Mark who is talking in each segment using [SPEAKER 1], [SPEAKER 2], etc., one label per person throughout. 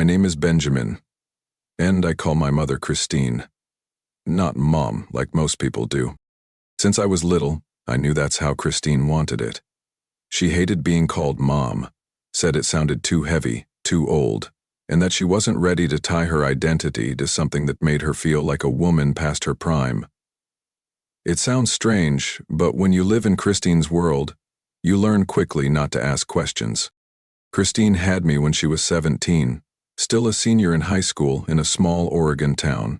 [SPEAKER 1] My name is Benjamin, and I call my mother Christine. Not Mom, like most people do. Since I was little, I knew that's how Christine wanted it. She hated being called Mom, said it sounded too heavy, too old, and that she wasn't ready to tie her identity to something that made her feel like a woman past her prime. It sounds strange, but when you live in Christine's world, you learn quickly not to ask questions. Christine had me when she was 17, still a senior in high school in a small Oregon town.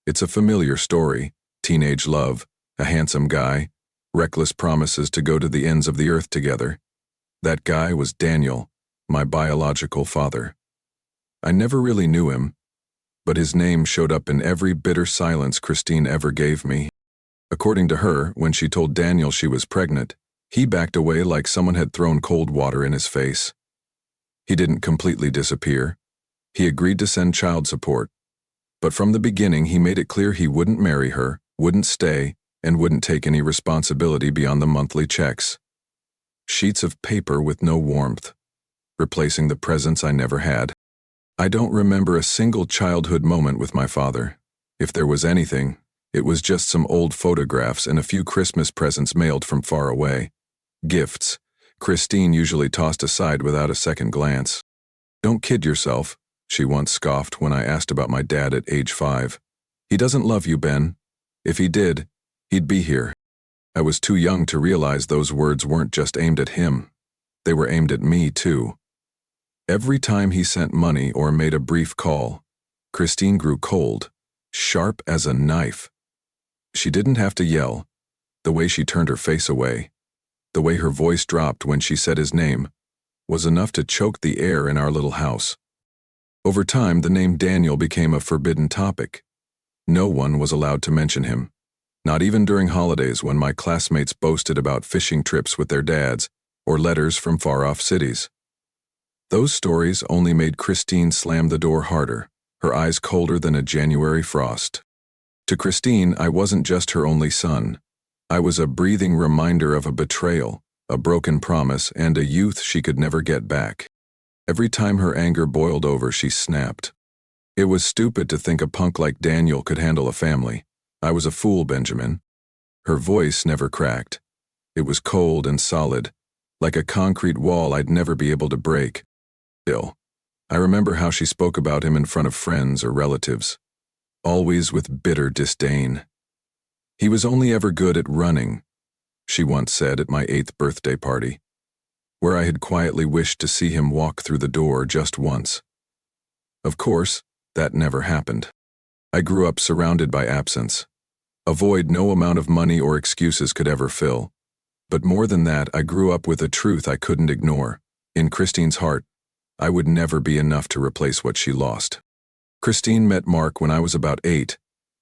[SPEAKER 1] It's a familiar story: teenage love, a handsome guy, reckless promises to go to the ends of the earth together. That guy was Daniel, my biological father. I never really knew him, but his name showed up in every bitter silence Christine ever gave me. According to her, when she told Daniel she was pregnant, he backed away like someone had thrown cold water in his face. He didn't completely disappear. He agreed to send child support. But from the beginning, he made it clear he wouldn't marry her, wouldn't stay, and wouldn't take any responsibility beyond the monthly checks. Sheets of paper with no warmth, replacing the presents I never had. I don't remember a single childhood moment with my father. If there was anything, it was just some old photographs and a few Christmas presents mailed from far away. Gifts Christine usually tossed aside without a second glance. "Don't kid yourself," she once scoffed when I asked about my dad at age 5. "He doesn't love you, Ben. If he did, he'd be here." I was too young to realize those words weren't just aimed at him. They were aimed at me, too. Every time he sent money or made a brief call, Christine grew cold, sharp as a knife. She didn't have to yell. The way she turned her face away, the way her voice dropped when she said his name, was enough to choke the air in our little house. Over time, the name Daniel became a forbidden topic. No one was allowed to mention him, not even during holidays when my classmates boasted about fishing trips with their dads or letters from far-off cities. Those stories only made Christine slam the door harder, her eyes colder than a January frost. To Christine, I wasn't just her only son. I was a breathing reminder of a betrayal, a broken promise, and a youth she could never get back. Every time her anger boiled over, she snapped. It was stupid to think a punk like Daniel could handle a family. I was a fool, Benjamin. Her voice never cracked. It was cold and solid, like a concrete wall I'd never be able to break. Still, I remember how she spoke about him in front of friends or relatives, always with bitter disdain. "He was only ever good at running," she once said at my 8th birthday party, where I had quietly wished to see him walk through the door just once. Of course, that never happened. I grew up surrounded by absence, a void no amount of money or excuses could ever fill. But more than that, I grew up with a truth I couldn't ignore. In Christine's heart, I would never be enough to replace what she lost. Christine met Mark when I was about 8.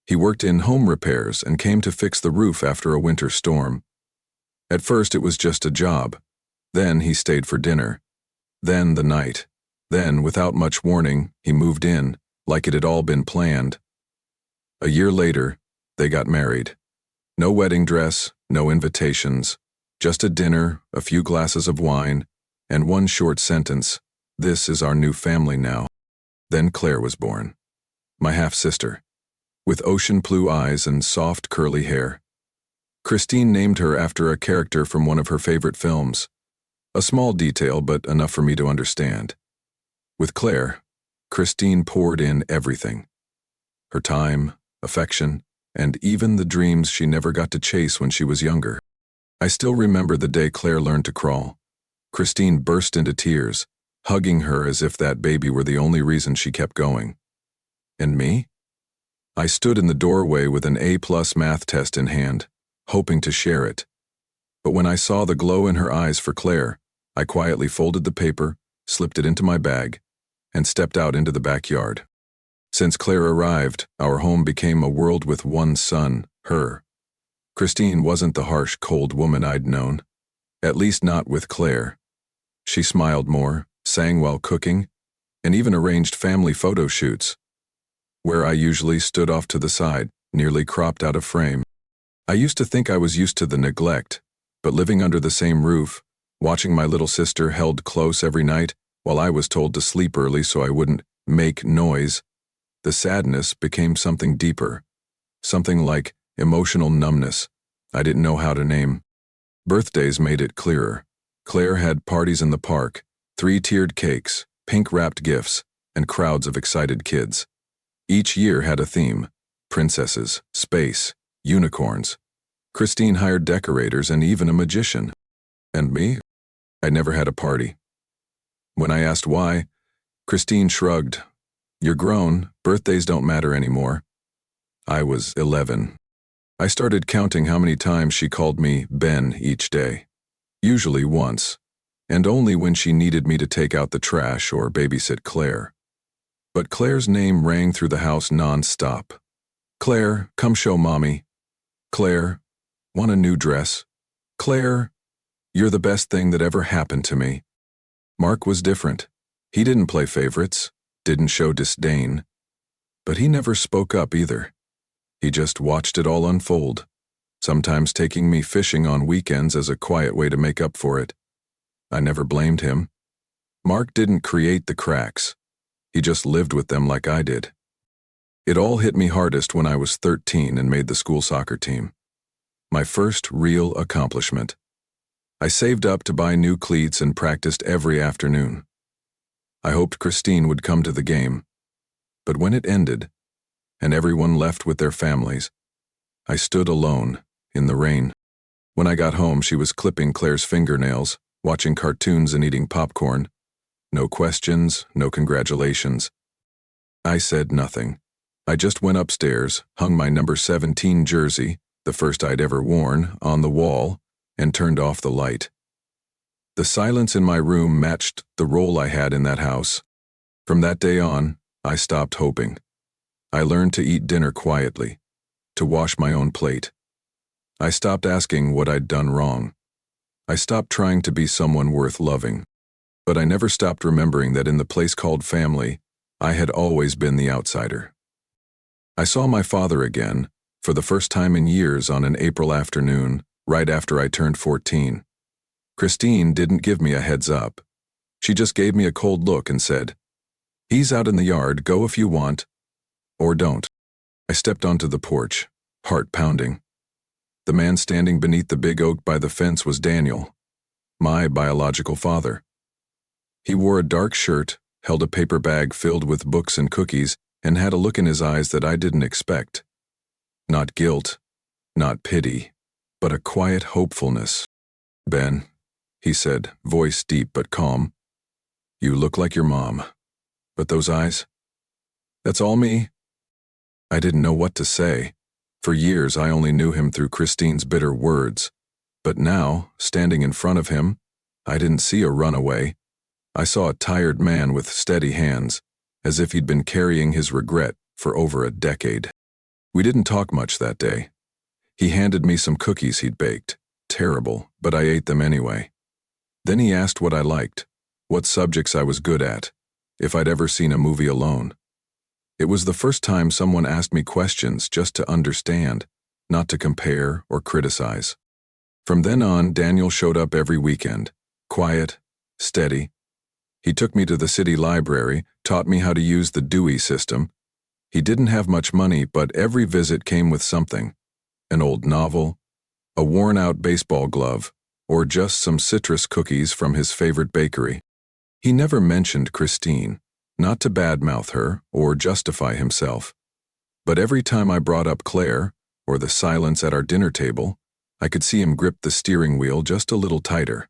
[SPEAKER 1] He worked in home repairs and came to fix the roof after a winter storm. At first, it was just a job. Then he stayed for dinner. Then the night. Then, without much warning, he moved in, like it had all been planned. A year later, they got married. No wedding dress, no invitations, just a dinner, a few glasses of wine, and one short sentence: "This is our new family now." Then Claire was born, my half-sister, with ocean blue eyes and soft curly hair. Christine named her after a character from one of her favorite films. A small detail, but enough for me to understand. With Claire, Christine poured in everything: her time, affection, and even the dreams she never got to chase when she was younger. I still remember the day Claire learned to crawl. Christine burst into tears, hugging her as if that baby were the only reason she kept going. And me? I stood in the doorway with an A+ math test in hand, hoping to share it. But when I saw the glow in her eyes for Claire, I quietly folded the paper, slipped it into my bag, and stepped out into the backyard. Since Claire arrived, our home became a world with one son, her. Christine wasn't the harsh, cold woman I'd known, at least not with Claire. She smiled more, sang while cooking, and even arranged family photo shoots, where I usually stood off to the side, nearly cropped out of frame. I used to think I was used to the neglect, but living under the same roof, watching my little sister held close every night while I was told to sleep early so I wouldn't make noise, the sadness became something deeper, something like emotional numbness I didn't know how to name. Birthdays made it clearer. Claire had parties in the park, 3-tiered cakes, pink-wrapped gifts, and crowds of excited kids. Each year had a theme: princesses, space, unicorns. Christine hired decorators and even a magician. And me? I never had a party. When I asked why, Christine shrugged. "You're grown, birthdays don't matter anymore." I was 11. I started counting how many times she called me Ben each day. Usually once, and only when she needed me to take out the trash or babysit Claire. But Claire's name rang through the house non-stop. "Claire, come show Mommy. Claire, want a new dress? Claire, you're the best thing that ever happened to me." Mark was different. He didn't play favorites, didn't show disdain. But he never spoke up either. He just watched it all unfold, sometimes taking me fishing on weekends as a quiet way to make up for it. I never blamed him. Mark didn't create the cracks. He just lived with them like I did. It all hit me hardest when I was 13 and made the school soccer team. My first real accomplishment. I saved up to buy new cleats and practiced every afternoon. I hoped Christine would come to the game. But when it ended, and everyone left with their families, I stood alone, in the rain. When I got home, she was clipping Claire's fingernails, watching cartoons and eating popcorn. No questions, no congratulations. I said nothing. I just went upstairs, hung my number 17 jersey, the first I'd ever worn, on the wall, and turned off the light. The silence in my room matched the role I had in that house. From that day on, I stopped hoping. I learned to eat dinner quietly, to wash my own plate. I stopped asking what I'd done wrong. I stopped trying to be someone worth loving. But I never stopped remembering that in the place called family, I had always been the outsider. I saw my father again, for the first time in years on an April afternoon, right after I turned 14. Christine didn't give me a heads up. She just gave me a cold look and said, "He's out in the yard, go if you want, or don't." I stepped onto the porch, heart pounding. The man standing beneath the big oak by the fence was Daniel, my biological father. He wore a dark shirt, held a paper bag filled with books and cookies, and had a look in his eyes that I didn't expect. Not guilt, not pity, but a quiet hopefulness. "Ben," he said, voice deep but calm, "you look like your mom. But those eyes? That's all me?" I didn't know what to say. For years I only knew him through Christine's bitter words. But now, standing in front of him, I didn't see a runaway. I saw a tired man with steady hands, as if he'd been carrying his regret for over a decade. We didn't talk much that day. He handed me some cookies he'd baked. Terrible, but I ate them anyway. Then he asked what I liked, what subjects I was good at, if I'd ever seen a movie alone. It was the first time someone asked me questions just to understand, not to compare or criticize. From then on, Daniel showed up every weekend, quiet, steady. He took me to the city library, taught me how to use the Dewey system. He didn't have much money, but every visit came with something: an old novel, a worn-out baseball glove, or just some citrus cookies from his favorite bakery. He never mentioned Christine, not to badmouth her or justify himself. But every time I brought up Claire, or the silence at our dinner table, I could see him grip the steering wheel just a little tighter.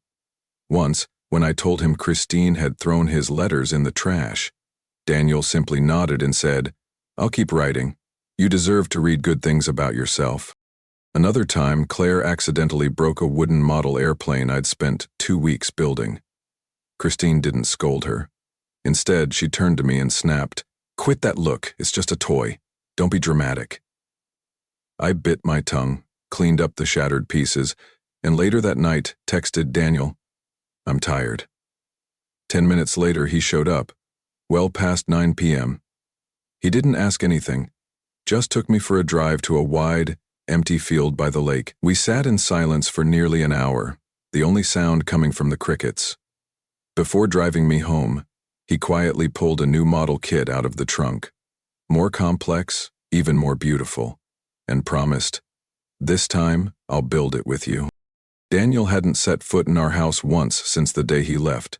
[SPEAKER 1] Once, when I told him Christine had thrown his letters in the trash, Daniel simply nodded and said, "I'll keep writing. You deserve to read good things about yourself." Another time, Claire accidentally broke a wooden model airplane I'd spent 2 weeks building. Christine didn't scold her. Instead, she turned to me and snapped, "Quit that look, it's just a toy. Don't be dramatic." I bit my tongue, cleaned up the shattered pieces, and later that night texted Daniel, "I'm tired." 10 minutes later, he showed up, well past 9 p.m. He didn't ask anything, just took me for a drive to a wide, empty field by the lake. We sat in silence for nearly an hour, the only sound coming from the crickets. Before driving me home, He quietly pulled a new model kit out of the trunk, more complex, even more beautiful, and promised, "This time, I'll build it with you." Daniel hadn't set foot in our house once since the day he left.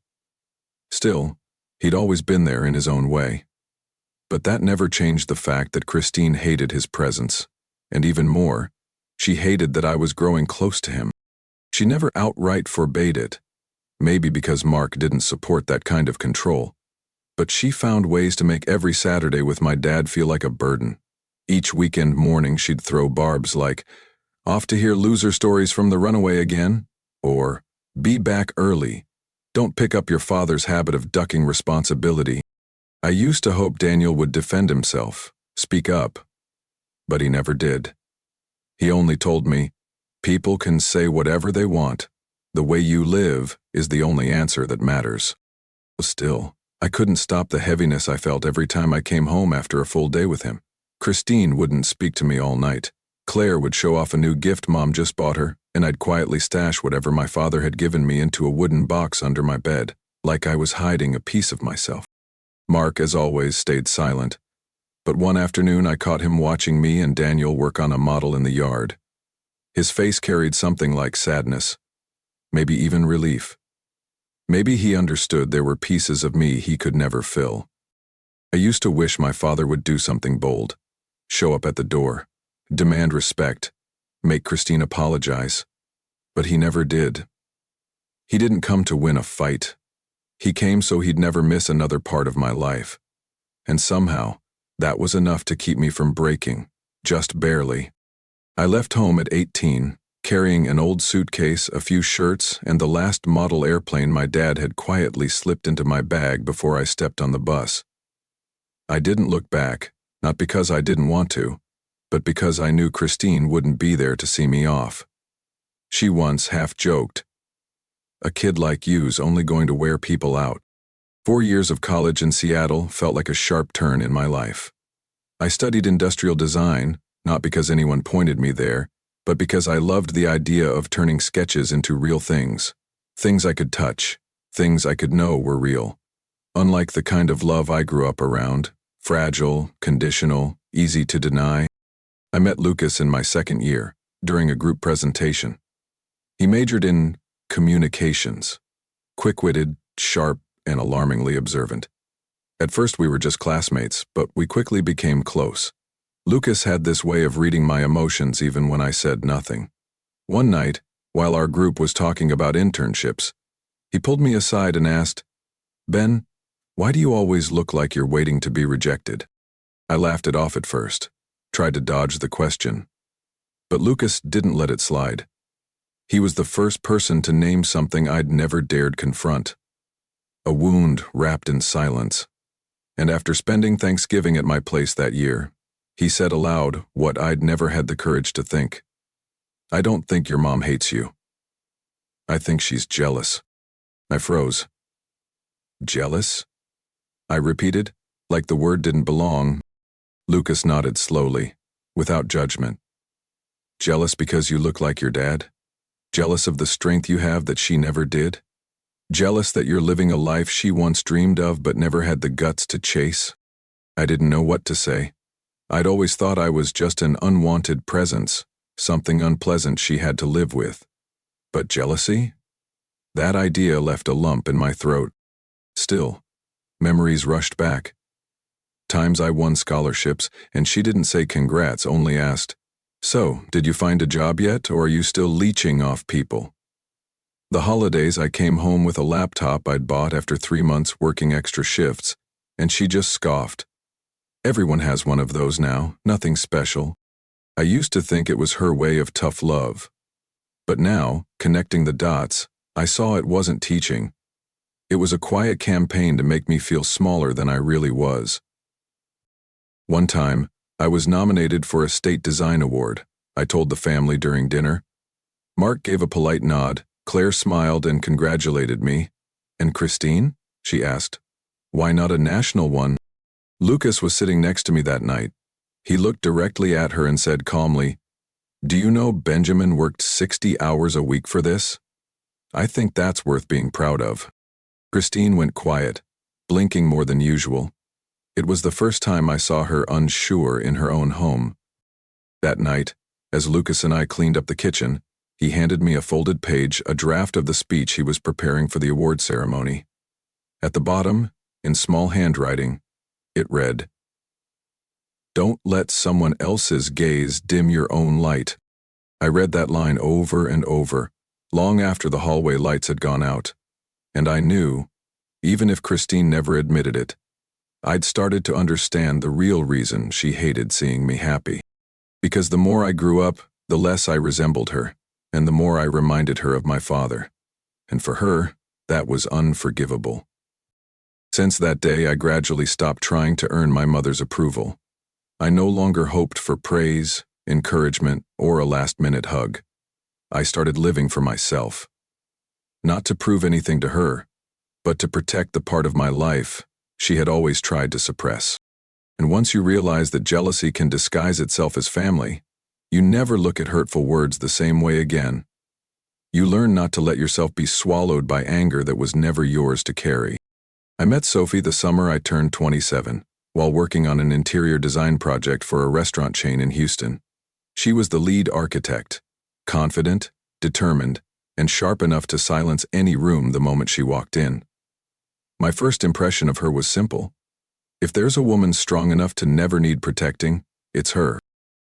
[SPEAKER 1] Still, he'd always been there in his own way. But that never changed the fact that Christine hated his presence, and even more, she hated that I was growing close to him. She never outright forbade it, maybe because Mark didn't support that kind of control, but she found ways to make every Saturday with my dad feel like a burden. Each weekend morning she'd throw barbs like, "Off to hear loser stories from the runaway again?" Or, "Be back early. Don't pick up your father's habit of ducking responsibility." I used to hope Daniel would defend himself, speak up, but he never did. He only told me, "People can say whatever they want. The way you live is the only answer that matters." Still, I couldn't stop the heaviness I felt every time I came home after a full day with him. Christine wouldn't speak to me all night. Claire would show off a new gift Mom just bought her, and I'd quietly stash whatever my father had given me into a wooden box under my bed, like I was hiding a piece of myself. Mark, as always, stayed silent, but one afternoon I caught him watching me and Daniel work on a model in the yard. His face carried something like sadness, maybe even relief. Maybe he understood there were pieces of me he could never fill. I used to wish my father would do something bold, show up at the door, demand respect, make Christine apologize, but he never did. He didn't come to win a fight. He came so he'd never miss another part of my life. And somehow, that was enough to keep me from breaking, just barely. I left home at 18, carrying an old suitcase, a few shirts, and the last model airplane my dad had quietly slipped into my bag before I stepped on the bus. I didn't look back, not because I didn't want to, but because I knew Christine wouldn't be there to see me off. She once half joked, "A kid like you's only going to wear people out." 4 years of college in Seattle felt like a sharp turn in my life. I studied industrial design, not because anyone pointed me there, but because I loved the idea of turning sketches into real things. Things I could touch, things I could know were real. Unlike the kind of love I grew up around, fragile, conditional, easy to deny. I met Lucas in my second year, during a group presentation. He majored in communications, quick-witted, sharp, and alarmingly observant. At first we were just classmates, but we quickly became close. Lucas had this way of reading my emotions even when I said nothing. One night, while our group was talking about internships, he pulled me aside and asked, "Ben, why do you always look like you're waiting to be rejected?" I laughed it off at first, tried to dodge the question. But Lucas didn't let it slide. He was the first person to name something I'd never dared confront. A wound wrapped in silence. And after spending Thanksgiving at my place that year, he said aloud what I'd never had the courage to think. "I don't think your mom hates you. I think she's jealous." I froze. "Jealous?" I repeated, like the word didn't belong. Lucas nodded slowly, without judgment. "Jealous because you look like your dad? Jealous of the strength you have that she never did? Jealous that you're living a life she once dreamed of but never had the guts to chase?" I didn't know what to say. I'd always thought I was just an unwanted presence, something unpleasant she had to live with. But jealousy? That idea left a lump in my throat. Still, memories rushed back. Times I won scholarships, and she didn't say congrats, only asked, "So, did you find a job yet, or are you still leeching off people?" The holidays I came home with a laptop I'd bought after 3 months working extra shifts, and she just scoffed. "Everyone has one of those now, nothing special." I used to think it was her way of tough love. But now, connecting the dots, I saw it wasn't teaching. It was a quiet campaign to make me feel smaller than I really was. One time, I was nominated for a state design award, I told the family during dinner. Mark gave a polite nod, Claire smiled and congratulated me. "And Christine?" she asked. "Why not a national one?" Lucas was sitting next to me that night. He looked directly at her and said calmly, "Do you know Benjamin worked 60 hours a week for this? I think that's worth being proud of." Christine went quiet, blinking more than usual. It was the first time I saw her unsure in her own home. That night, as Lucas and I cleaned up the kitchen, he handed me a folded page, a draft of the speech he was preparing for the award ceremony. At the bottom, in small handwriting, it read, "Don't let someone else's gaze dim your own light." I read that line over and over, long after the hallway lights had gone out, and I knew, even if Christine never admitted it, I'd started to understand the real reason she hated seeing me happy. Because the more I grew up, the less I resembled her, and the more I reminded her of my father. And for her, that was unforgivable. Since that day, I gradually stopped trying to earn my mother's approval. I no longer hoped for praise, encouragement, or a last-minute hug. I started living for myself. Not to prove anything to her, but to protect the part of my life she had always tried to suppress. And once you realize that jealousy can disguise itself as family, you never look at hurtful words the same way again. You learn not to let yourself be swallowed by anger that was never yours to carry. I met Sophie the summer I turned 27, while working on an interior design project for a restaurant chain in Houston. She was the lead architect, confident, determined, and sharp enough to silence any room the moment she walked in. My first impression of her was simple. If there's a woman strong enough to never need protecting, it's her.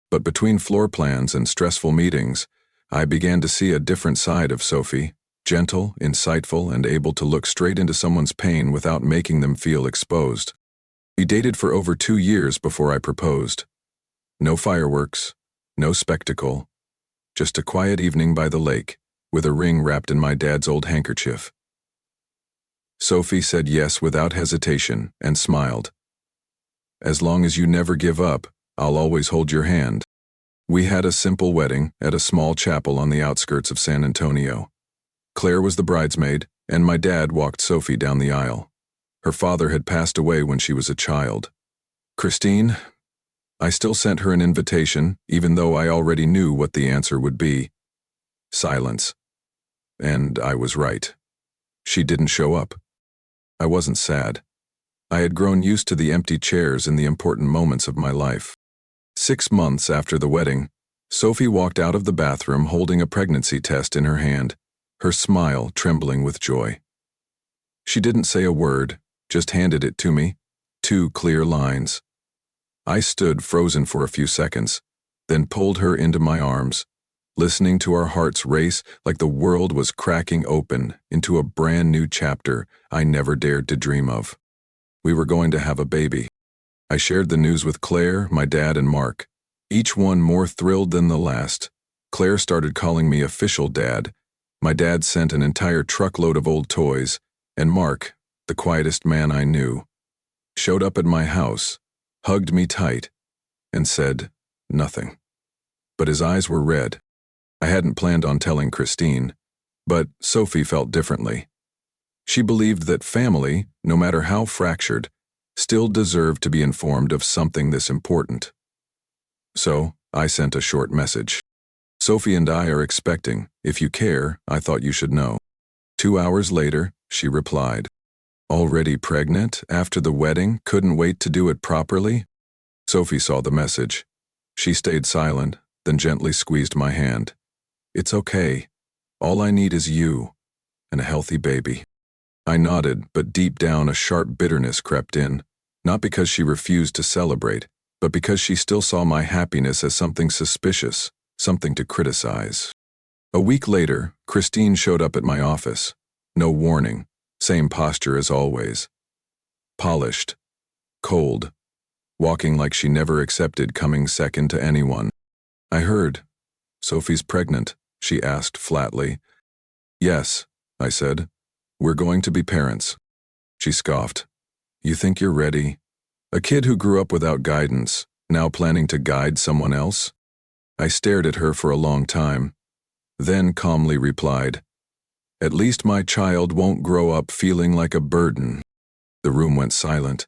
[SPEAKER 1] But between floor plans and stressful meetings, I began to see a different side of Sophie, gentle, insightful, and able to look straight into someone's pain without making them feel exposed. We dated for over 2 years before I proposed. No fireworks, no spectacle, just a quiet evening by the lake, with a ring wrapped in my dad's old handkerchief. Sophie said yes without hesitation and smiled. "As long as you never give up, I'll always hold your hand." We had a simple wedding at a small chapel on the outskirts of San Antonio. Claire was the bridesmaid, and my dad walked Sophie down the aisle. Her father had passed away when she was a child. Christine, I still sent her an invitation, even though I already knew what the answer would be. Silence. And I was right. She didn't show up. I wasn't sad. I had grown used to the empty chairs in the important moments of my life. 6 months after the wedding, Sophie walked out of the bathroom holding a pregnancy test in her hand, her smile trembling with joy. She didn't say a word, just handed it to me, 2 clear lines. I stood frozen for a few seconds, then pulled her into my arms, listening to our hearts race like the world was cracking open into a brand new chapter I never dared to dream of. We were going to have a baby. I shared the news with Claire, my dad, and Mark, each one more thrilled than the last. Claire started calling me official dad. My dad sent an entire truckload of old toys, and Mark, the quietest man I knew, showed up at my house, hugged me tight, and said nothing. But his eyes were red. I hadn't planned on telling Christine, but Sophie felt differently. She believed that family, no matter how fractured, still deserved to be informed of something this important. So, I sent a short message. "Sophie and I are expecting. If you care, I thought you should know." 2 hours later, she replied, "Already pregnant? After the wedding? Couldn't wait to do it properly?" Sophie saw the message. She stayed silent, then gently squeezed my hand. "It's okay. All I need is you, and a healthy baby." I nodded, but deep down a sharp bitterness crept in, not because she refused to celebrate, but because she still saw my happiness as something suspicious, something to criticize. A week later, Christine showed up at my office. No warning, same posture as always. Polished, cold, walking like she never accepted coming second to anyone. "I heard. Sophie's pregnant," she asked flatly. "Yes," I said. "We're going to be parents." She scoffed. "You think you're ready? A kid who grew up without guidance, now planning to guide someone else?" I stared at her for a long time, then calmly replied, "At least my child won't grow up feeling like a burden." The room went silent.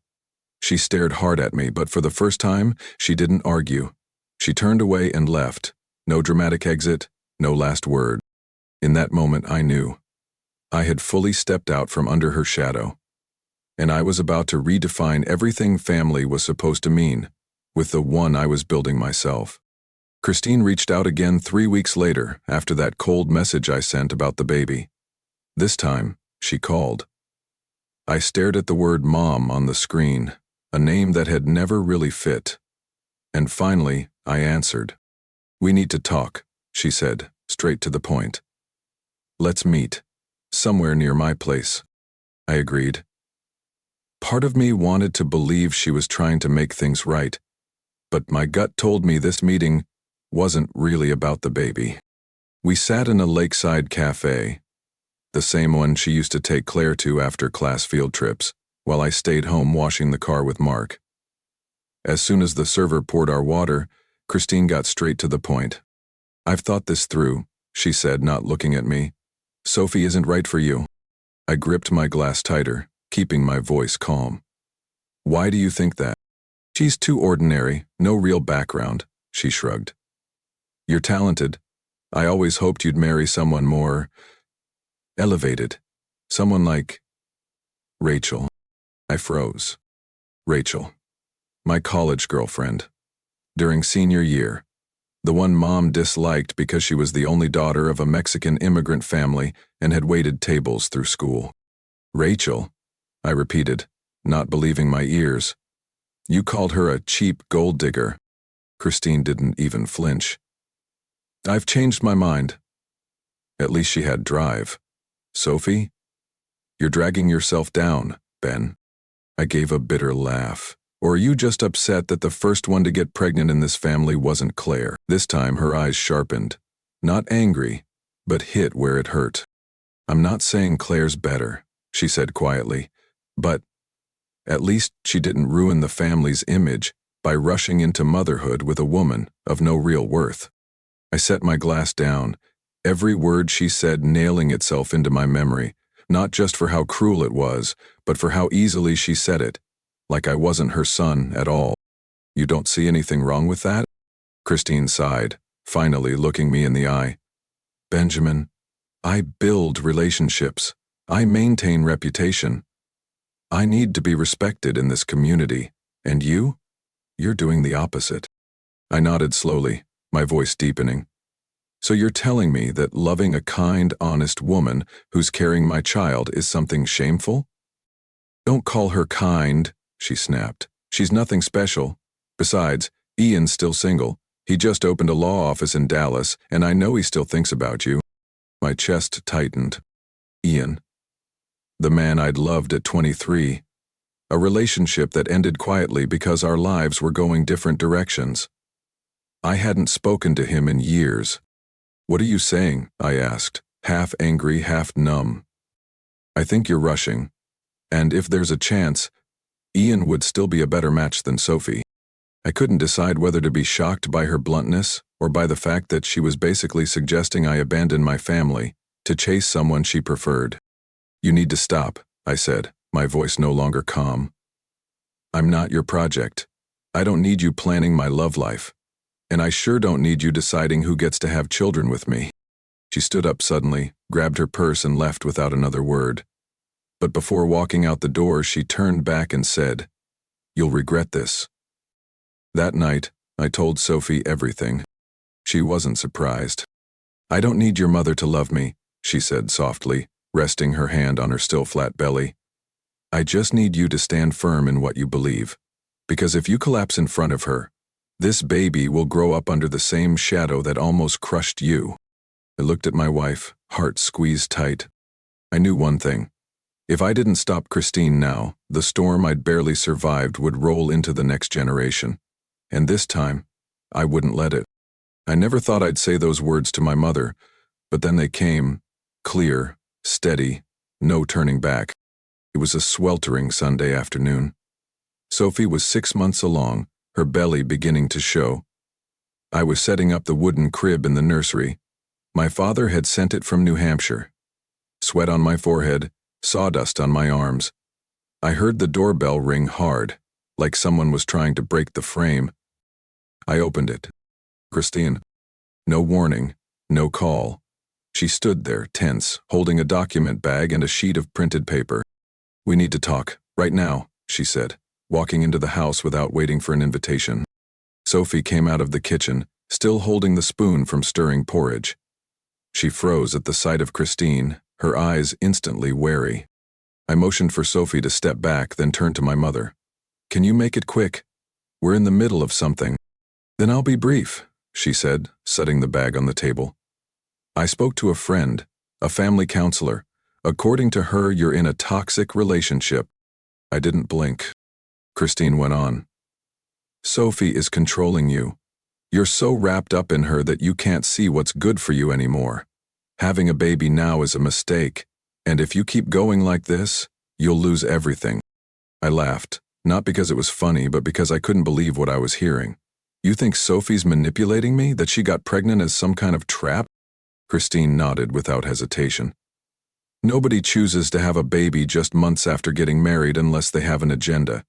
[SPEAKER 1] She stared hard at me, but for the first time, she didn't argue. She turned away and left. No dramatic exit, no last word. In that moment, I knew. I had fully stepped out from under her shadow. and I was about to redefine everything family was supposed to mean, with the one I was building myself. Christine reached out again 3 weeks later after that cold message I sent about the baby. This time, she called. I stared at the word Mom on the screen, a name that had never really fit. And finally, I answered. "We need to talk," she said, straight to the point. "Let's meet. Somewhere near my place." I agreed. Part of me wanted to believe she was trying to make things right, but my gut told me this meeting wasn't really about the baby. We sat in a lakeside cafe, the same one she used to take Claire to after class field trips, while I stayed home washing the car with Mark. As soon as the server poured our water, Christine got straight to the point. "I've thought this through," she said, not looking at me. "Sophie isn't right for you." I gripped my glass tighter, keeping my voice calm. "Why do you think that?" "She's too ordinary, no real background," she shrugged. "You're talented. I always hoped you'd marry someone more elevated. Someone like Rachel." I froze. Rachel. My college girlfriend. During senior year. The one Mom disliked because she was the only daughter of a Mexican immigrant family and had waited tables through school. "Rachel," I repeated, not believing my ears. "You called her a cheap gold digger." Christine didn't even flinch. "I've changed my mind." At least she had drive. "Sophie? You're dragging yourself down, Ben." I gave a bitter laugh. "Or are you just upset that the first one to get pregnant in this family wasn't Claire?" This time her eyes sharpened. Not angry, but hit where it hurt. "I'm not saying Claire's better," she said quietly, "but at least she didn't ruin the family's image by rushing into motherhood with a woman of no real worth." I set my glass down, every word she said nailing itself into my memory, not just for how cruel it was, but for how easily she said it, like I wasn't her son at all. "You don't see anything wrong with that?" Christine sighed, finally looking me in the eye. "Benjamin, I build relationships. I maintain reputation. I need to be respected in this community, and you're doing the opposite." I nodded slowly, my voice deepening. "So you're telling me that loving a kind, honest woman who's carrying my child is something shameful?" "Don't call her kind," she snapped. "She's nothing special. Besides, Ian's still single. He just opened a law office in Dallas, and I know he still thinks about you." My chest tightened. Ian. The man I'd loved at 23. A relationship that ended quietly because our lives were going different directions. I hadn't spoken to him in years. "What are you saying?" I asked, half angry, half numb. "I think you're rushing. And if there's a chance, Ian would still be a better match than Sophie." I couldn't decide whether to be shocked by her bluntness or by the fact that she was basically suggesting I abandon my family to chase someone she preferred. "You need to stop," I said, my voice no longer calm. "I'm not your project. I don't need you planning my love life. And I sure don't need you deciding who gets to have children with me." She stood up suddenly, grabbed her purse and left without another word. But before walking out the door, she turned back and said, "You'll regret this." That night, I told Sophie everything. She wasn't surprised. "I don't need your mother to love me," she said softly, resting her hand on her still flat belly. "I just need you to stand firm in what you believe. Because if you collapse in front of her, this baby will grow up under the same shadow that almost crushed you." I looked at my wife, heart squeezed tight. I knew one thing. If I didn't stop Christine now, the storm I'd barely survived would roll into the next generation. And this time, I wouldn't let it. I never thought I'd say those words to my mother, but then they came, clear, steady, no turning back. It was a sweltering Sunday afternoon. Sophie was 6 months along, her belly beginning to show. I was setting up the wooden crib in the nursery. My father had sent it from New Hampshire. Sweat on my forehead, sawdust on my arms. I heard the doorbell ring hard, like someone was trying to break the frame. I opened it. Christine. No warning, no call. She stood there, tense, holding a document bag and a sheet of printed paper. "We need to talk, Right now, she said, walking into the house without waiting for an invitation. Sophie came out of the kitchen, still holding the spoon from stirring porridge. She froze at the sight of Christine, her eyes instantly wary. I motioned for Sophie to step back, then turned to my mother. Can you make it quick? We're in the middle of something. Then I'll be brief, she said, setting the bag on the table. I spoke to a friend, a family counselor. According to her, you're in a toxic relationship. I didn't blink. Christine went on. Sophie is controlling you. You're so wrapped up in her that you can't see what's good for you anymore. Having a baby now is a mistake, and if you keep going like this, you'll lose everything. I laughed, not because it was funny, but because I couldn't believe what I was hearing. You think Sophie's manipulating me, that she got pregnant as some kind of trap? Christine nodded without hesitation. Nobody chooses to have a baby just months after getting married unless they have an agenda.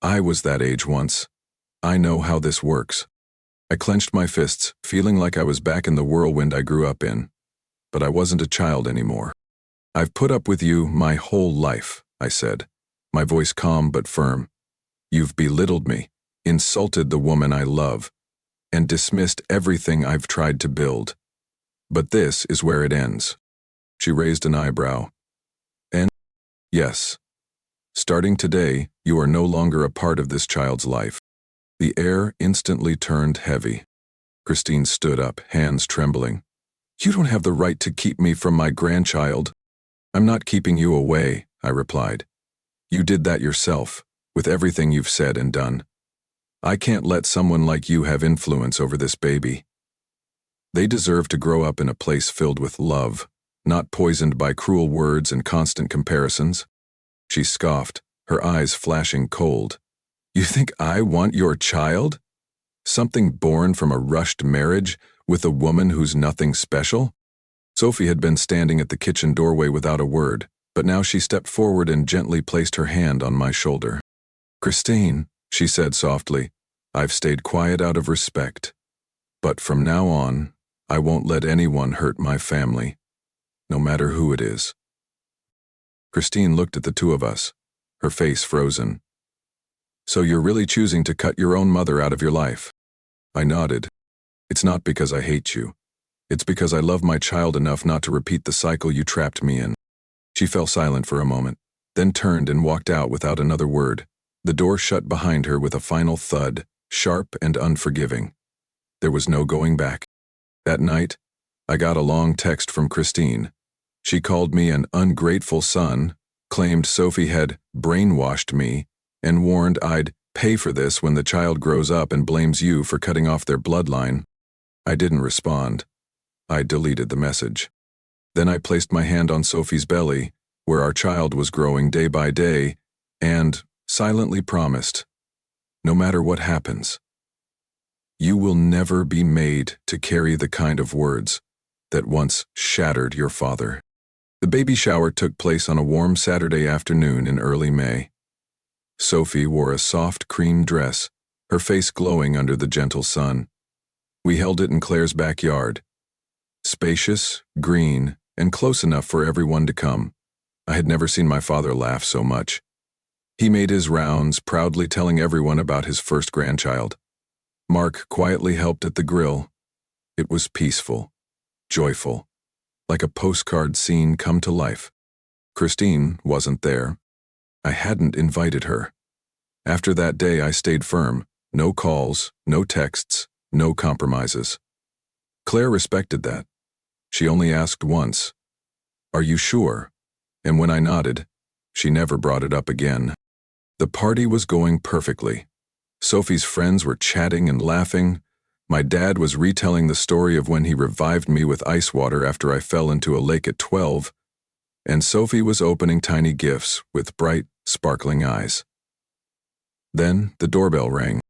[SPEAKER 1] I was that age once. I know how this works. I clenched my fists, feeling like I was back in the whirlwind I grew up in. But I wasn't a child anymore. I've put up with you my whole life, I said, my voice calm but firm. You've belittled me, insulted the woman I love, and dismissed everything I've tried to build. But this is where it ends. She raised an eyebrow. And yes, starting today, you are no longer a part of this child's life. The air instantly turned heavy. Christine stood up, hands trembling. You don't have the right to keep me from my grandchild. I'm not keeping you away, I replied. You did that yourself, with everything you've said and done. I can't let someone like you have influence over this baby. They deserve to grow up in a place filled with love, not poisoned by cruel words and constant comparisons. She scoffed, her eyes flashing cold. You think I want your child? Something born from a rushed marriage with a woman who's nothing special? Sophie had been standing at the kitchen doorway without a word, but now she stepped forward and gently placed her hand on my shoulder. Christine, she said softly, I've stayed quiet out of respect. But from now on, I won't let anyone hurt my family, no matter who it is. Christine looked at the two of us, her face frozen. So you're really choosing to cut your own mother out of your life? I nodded. It's not because I hate you. It's because I love my child enough not to repeat the cycle you trapped me in. She fell silent for a moment, then turned and walked out without another word. The door shut behind her with a final thud, sharp and unforgiving. There was no going back. That night, I got a long text from Christine. She called me an ungrateful son, claimed Sophie had brainwashed me, and warned I'd pay for this when the child grows up and blames you for cutting off their bloodline. I didn't respond. I deleted the message. Then I placed my hand on Sophie's belly, where our child was growing day by day, and silently promised, no matter what happens, you will never be made to carry the kind of words that once shattered your father. The baby shower took place on a warm Saturday afternoon in early May. Sophie wore a soft cream dress, her face glowing under the gentle sun. We held it in Claire's backyard. Spacious, green, and close enough for everyone to come. I had never seen my father laugh so much. He made his rounds, proudly telling everyone about his first grandchild. Mark quietly helped at the grill. It was peaceful, joyful, like a postcard scene come to life. Christine wasn't there. I hadn't invited her. After that day, I stayed firm. No calls, no texts, no compromises. Claire respected that. She only asked once, "Are you sure?" And when I nodded, she never brought it up again. The party was going perfectly. Sophie's friends were chatting and laughing. My dad was retelling the story of when he revived me with ice water after I fell into a lake at 12. And Sophie was opening tiny gifts with bright, sparkling eyes. Then the doorbell rang.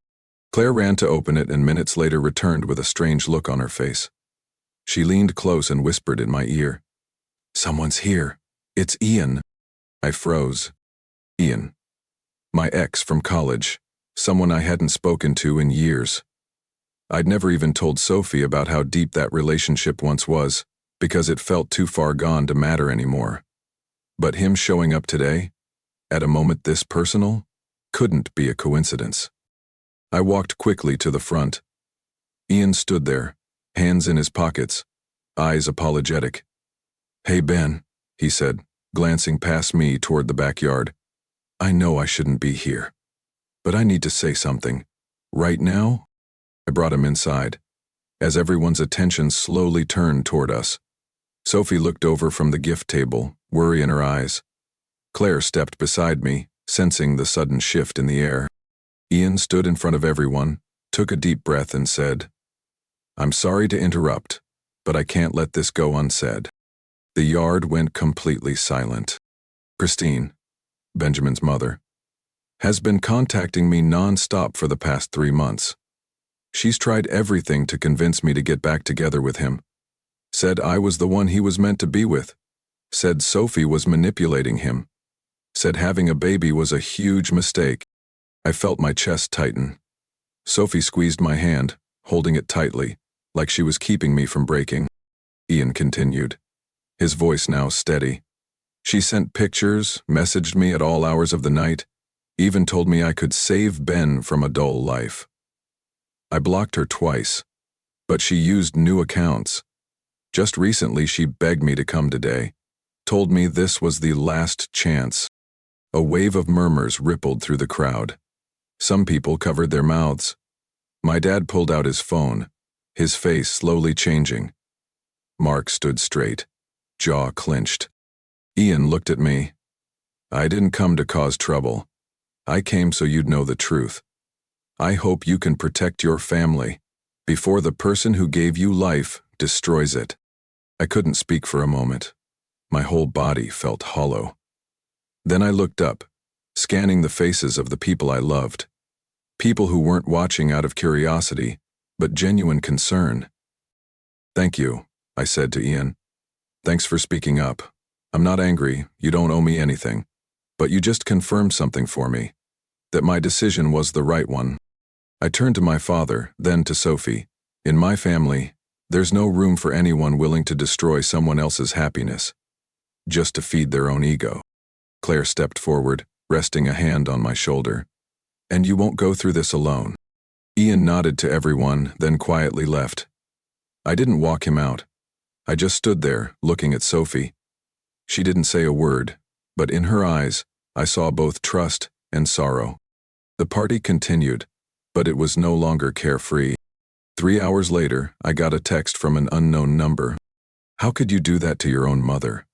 [SPEAKER 1] Claire ran to open it and minutes later returned with a strange look on her face. She leaned close and whispered in my ear, "Someone's here. It's Ian." I froze. Ian. My ex from college, someone I hadn't spoken to in years. I'd never even told Sophie about how deep that relationship once was, because it felt too far gone to matter anymore. But him showing up today, at a moment this personal, couldn't be a coincidence. I walked quickly to the front. Ian stood there, hands in his pockets, eyes apologetic. "Hey, Ben," he said, glancing past me toward the backyard. "I know I shouldn't be here, but I need to say something. Right now?" I brought him inside. As everyone's attention slowly turned toward us, Sophie looked over from the gift table, worry in her eyes. Claire stepped beside me, sensing the sudden shift in the air. Ian stood in front of everyone, took a deep breath and said, "I'm sorry to interrupt, but I can't let this go unsaid." The yard went completely silent. Christine, Benjamin's mother, has been contacting me non-stop for the past 3 months. She's tried everything to convince me to get back together with him. Said I was the one he was meant to be with. Said Sophie was manipulating him. Said having a baby was a huge mistake. I felt my chest tighten. Sophie squeezed my hand, holding it tightly, like she was keeping me from breaking. Ian continued, his voice now steady. She sent pictures, messaged me at all hours of the night, even told me I could save Ben from a dull life. I blocked her twice, but she used new accounts. Just recently she begged me to come today, told me this was the last chance. A wave of murmurs rippled through the crowd. Some people covered their mouths. My dad pulled out his phone, his face slowly changing. Mark stood straight, jaw clenched. Ian looked at me. "I didn't come to cause trouble. I came so you'd know the truth. I hope you can protect your family before the person who gave you life destroys it." I couldn't speak for a moment. My whole body felt hollow. Then I looked up, scanning the faces of the people I loved. People who weren't watching out of curiosity, but genuine concern. "Thank you," I said to Ian. "Thanks for speaking up. I'm not angry, you don't owe me anything. But you just confirmed something for me, that my decision was the right one." I turned to my father, then to Sophie. "In my family, there's no room for anyone willing to destroy someone else's happiness, just to feed their own ego." Claire stepped forward, resting a hand on my shoulder. "And you won't go through this alone." Ian nodded to everyone, then quietly left. I didn't walk him out. I just stood there, looking at Sophie. She didn't say a word, but in her eyes, I saw both trust and sorrow. The party continued, but it was no longer carefree. 3 hours later, I got a text from an unknown number. "How could you do that to your own mother?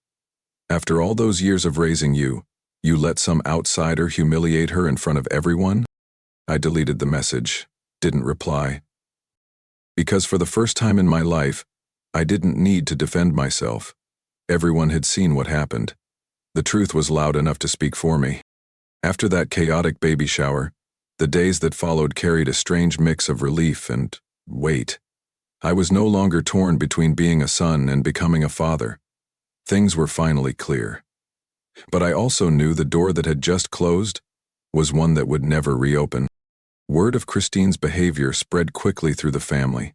[SPEAKER 1] After all those years of raising you, you let some outsider humiliate her in front of everyone?" I deleted the message, didn't reply. Because for the first time in my life, I didn't need to defend myself. Everyone had seen what happened. The truth was loud enough to speak for me. After that chaotic baby shower, the days that followed carried a strange mix of relief and weight. I was no longer torn between being a son and becoming a father. Things were finally clear. But I also knew the door that had just closed was one that would never reopen. Word of Christine's behavior spread quickly through the family.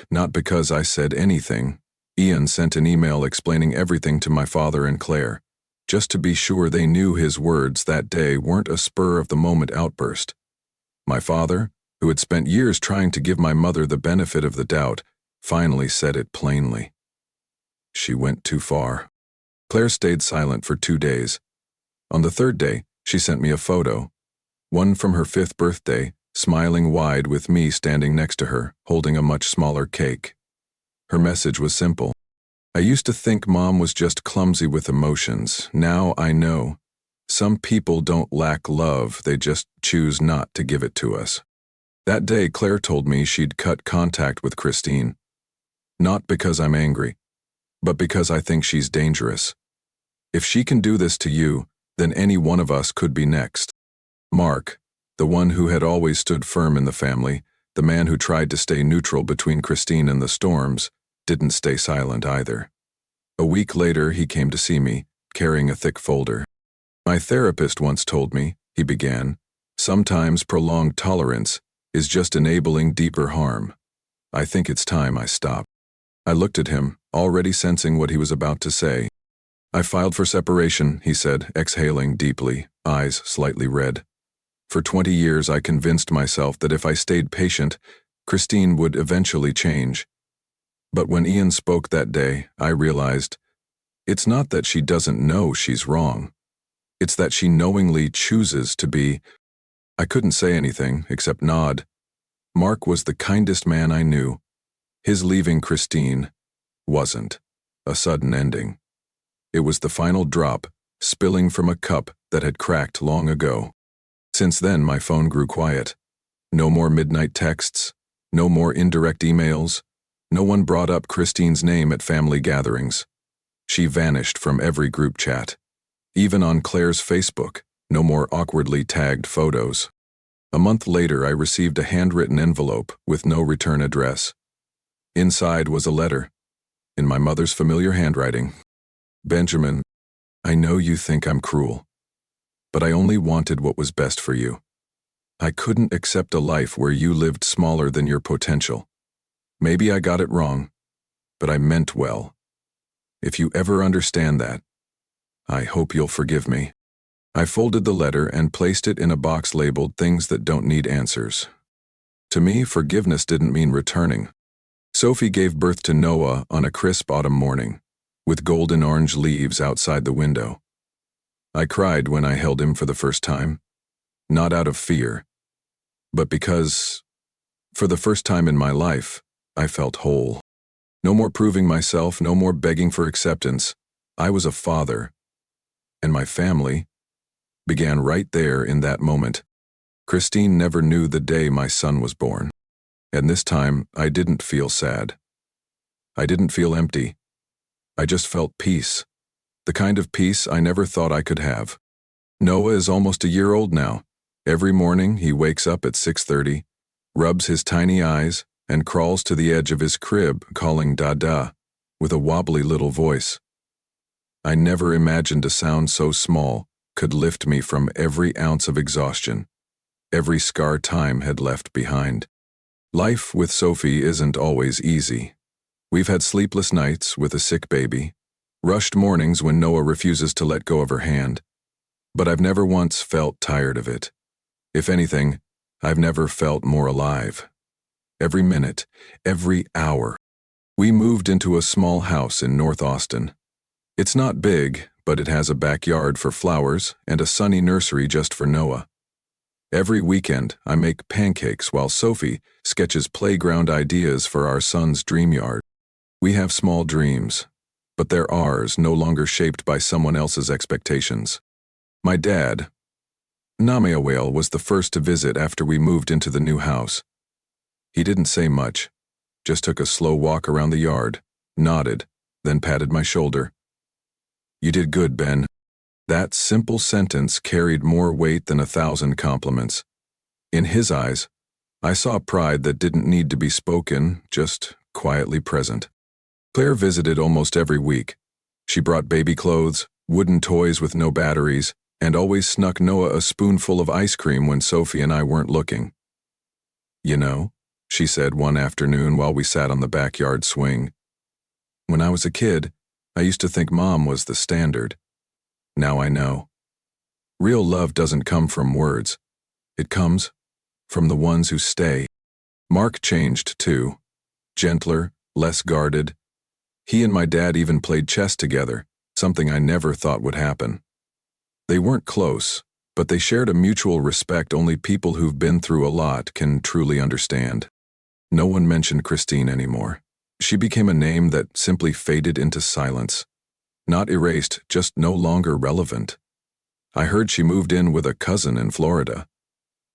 [SPEAKER 1] Not because I said anything. Ian sent an email explaining everything to my father and Claire, just to be sure they knew his words that day weren't a spur-of-the-moment outburst. My father, who had spent years trying to give my mother the benefit of the doubt, finally said it plainly. She went too far. Claire stayed silent for 2 days. On the 3rd day, she sent me a photo, one from her 5th birthday, smiling wide with me standing next to her, holding a much smaller cake. Her message was simple. "I used to think Mom was just clumsy with emotions. Now I know. Some people don't lack love, they just choose not to give it to us." That day, Claire told me she'd cut contact with Christine. Not because I'm angry, but because I think she's dangerous. If she can do this to you, then any one of us could be next. Mark, the one who had always stood firm in the family, the man who tried to stay neutral between Christine and the storms, didn't stay silent either. A week later, he came to see me, carrying a thick folder. "My therapist once told me," he began, "sometimes prolonged tolerance is just enabling deeper harm. I think it's time I stop." I looked at him, already sensing what he was about to say. "I filed for separation," he said, exhaling deeply, eyes slightly red. For 20 years I convinced myself that if I stayed patient, Christine would eventually change. But when Ian spoke that day, I realized, it's not that she doesn't know she's wrong. It's that she knowingly chooses to be. I couldn't say anything except nod. Mark was the kindest man I knew. His leaving Christine wasn't a sudden ending. It was the final drop, spilling from a cup that had cracked long ago. Since then, my phone grew quiet. No more midnight texts, no more indirect emails. No one brought up Christine's name at family gatherings. She vanished from every group chat. Even on Claire's Facebook, no more awkwardly tagged photos. A month later, I received a handwritten envelope with no return address. Inside was a letter, in my mother's familiar handwriting. Benjamin, I know you think I'm cruel, but I only wanted what was best for you. I couldn't accept a life where you lived smaller than your potential. Maybe I got it wrong, but I meant well. If you ever understand that, I hope you'll forgive me. I folded the letter and placed it in a box labeled Things That Don't Need Answers. To me, forgiveness didn't mean returning. Sophie gave birth to Noah on a crisp autumn morning, with golden orange leaves outside the window. I cried when I held him for the first time, not out of fear, but because, for the first time in my life, I felt whole. No more proving myself, no more begging for acceptance. I was a father, and my family began right there in that moment. Christine never knew the day my son was born, and this time I didn't feel sad. I didn't feel empty. I just felt peace, the kind of peace I never thought I could have. Noah is almost a year old now. Every morning he wakes up at 6:30, rubs his tiny eyes, and crawls to the edge of his crib calling Dada with a wobbly little voice. I never imagined a sound so small could lift me from every ounce of exhaustion, every scar time had left behind. Life with Sophie isn't always easy. We've had sleepless nights with a sick baby, rushed mornings when Noah refuses to let go of her hand, but I've never once felt tired of it. If anything, I've never felt more alive. Every minute, every hour. We moved into a small house in North Austin. It's not big, but it has a backyard for flowers and a sunny nursery just for Noah. Every weekend, I make pancakes while Sophie sketches playground ideas for our son's dream yard. We have small dreams, but they're ours, no longer shaped by someone else's expectations. My dad, Namiawale, was the first to visit after we moved into the new house. He didn't say much, just took a slow walk around the yard, nodded, then patted my shoulder. You did good, Ben. That simple sentence carried more weight than 1,000 compliments. In his eyes, I saw pride that didn't need to be spoken, just quietly present. Claire visited almost every week. She brought baby clothes, wooden toys with no batteries, and always snuck Noah a spoonful of ice cream when Sophie and I weren't looking. You know, she said one afternoon while we sat on the backyard swing, when I was a kid, I used to think Mom was the standard. Now I know. Real love doesn't come from words. It comes from the ones who stay. Mark changed too. Gentler, less guarded. He and my dad even played chess together, something I never thought would happen. They weren't close, but they shared a mutual respect only people who've been through a lot can truly understand. No one mentioned Christine anymore. She became a name that simply faded into silence. Not erased, just no longer relevant. I heard she moved in with a cousin in Florida.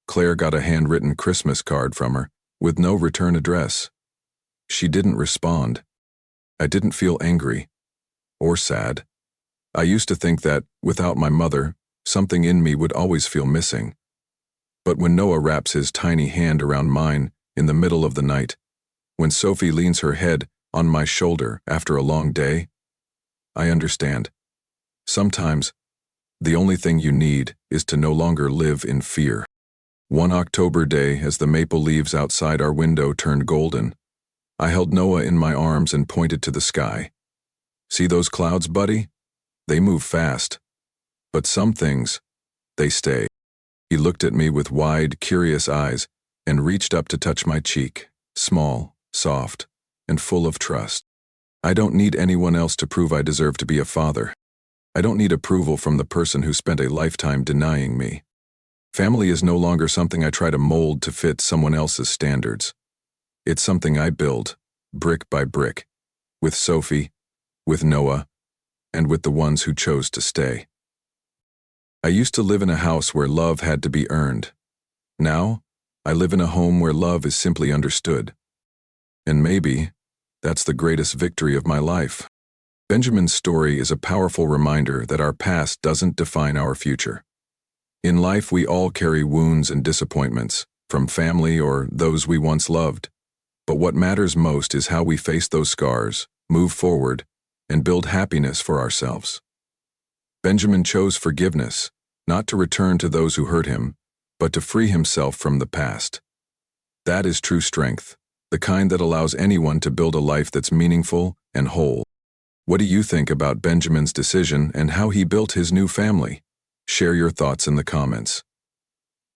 [SPEAKER 1] Claire got a handwritten Christmas card from her, with no return address. She didn't respond. I didn't feel angry or sad. I used to think that, without my mother, something in me would always feel missing. But when Noah wraps his tiny hand around mine in the middle of the night, when Sophie leans her head on my shoulder after a long day, I understand. Sometimes, the only thing you need is to no longer live in fear. One October day, as the maple leaves outside our window turned golden, I held Noah in my arms and pointed to the sky. See those clouds, buddy? They move fast. But some things They stay. He looked at me with wide, curious eyes and reached up to touch my cheek, small, soft, and full of trust. I don't need anyone else to prove I deserve to be a father. I don't need approval from the person who spent a lifetime denying me. Family is no longer something I try to mold to fit someone else's standards. It's something I build, brick by brick, with Sophie, with Noah, and with the ones who chose to stay. I used to live in a house where love had to be earned. Now, I live in a home where love is simply understood. And maybe that's the greatest victory of my life. Benjamin's story is a powerful reminder that our past doesn't define our future. In life, we all carry wounds and disappointments, from family or those we once loved. But what matters most is how we face those scars, move forward, and build happiness for ourselves. Benjamin chose forgiveness, not to return to those who hurt him, but to free himself from the past. That is true strength, the kind that allows anyone to build a life that's meaningful and whole. What do you think about Benjamin's decision and how he built his new family? Share your thoughts in the comments.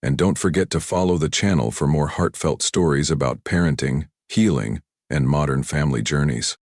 [SPEAKER 1] And don't forget to follow the channel for more heartfelt stories about parenting, healing, and modern family journeys.